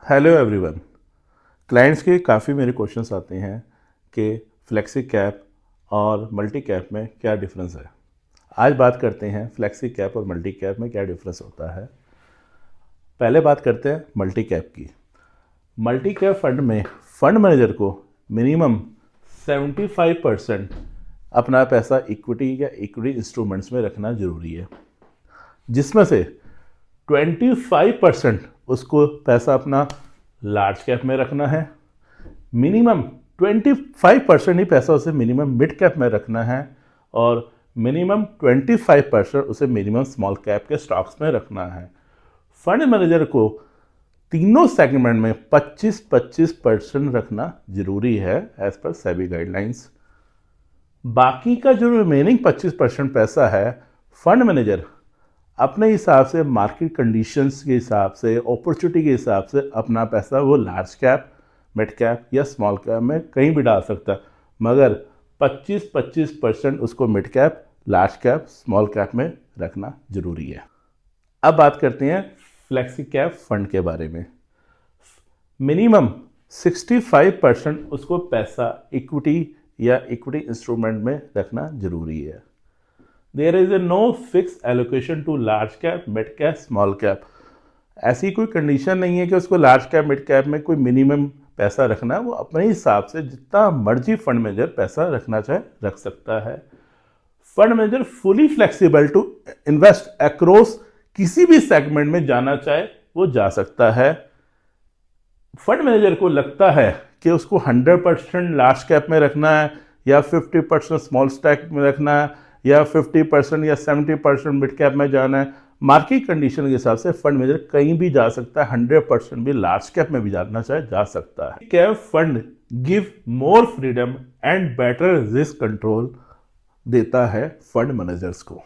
Hello everyone. Clients के काफ़ी मेरे क्वेश्चंस आते हैं कि फ्लेक्सी कैप और मल्टी कैप में क्या डिफरेंस है। आज बात करते हैं फ्लेक्सी कैप और मल्टी कैप में क्या डिफरेंस होता है। पहले बात करते हैं मल्टी कैप की। मल्टी कैप फंड में फंड मैनेजर को मिनिमम 75% अपना पैसा इक्विटी या इक्विटी इंस्ट्रूमेंट्स में रखना जरूरी है, जिसमें से 25% उसको पैसा अपना लार्ज कैप में रखना है। मिनिमम 25% ही पैसा उसे मिनिमम मिड कैप में रखना है और मिनिमम 25% उसे मिनिमम स्मॉल कैप के स्टॉक्स में रखना है। फंड मैनेजर को तीनों सेगमेंट में 25-25% रखना जरूरी है एज पर सेबी गाइडलाइंस। बाकी का जो रिमेनिंग 25% पैसा है, फंड मैनेजर अपने हिसाब से, मार्केट कंडीशंस के हिसाब से, अपॉर्चुनिटी के हिसाब से अपना पैसा वो लार्ज कैप, मिड कैप या स्मॉल कैप में कहीं भी डाल सकता है, मगर 25-25% उसको mid cap, large cap, small cap में रखना जरूरी है। अब बात करते हैं फ्लेक्सी कैप फंड के बारे में। मिनिमम 65% उसको पैसा इक्विटी या इक्विटी इंस्ट्रूमेंट में रखना जरूरी है। There is a no fix allocation to large cap, mid cap, small cap. ऐसी कोई कंडीशन नहीं है कि उसको लार्ज कैप, मिड कैप में कोई मिनिमम पैसा रखना है। वो अपने हिसाब से जितना मर्जी फंड मैनेजर पैसा रखना चाहे रख सकता है। Fund manager fully flexible to invest across, किसी भी सेगमेंट में जाना चाहे वो जा सकता है। फंड मैनेजर को लगता है कि उसको 100% लार्ज कैप में रखना है या 50% स्मॉल स्टैक में रखना है या 50% या 70% मिड कैप में जाना है, मार्केट कंडीशन के हिसाब से फंड मैनेजर कहीं भी जा सकता है। 100% भी लार्ज कैप में भी जाना चाहे जा सकता है। Cap fund give more freedom and better risk control देता है फंड मैनेजर्स को।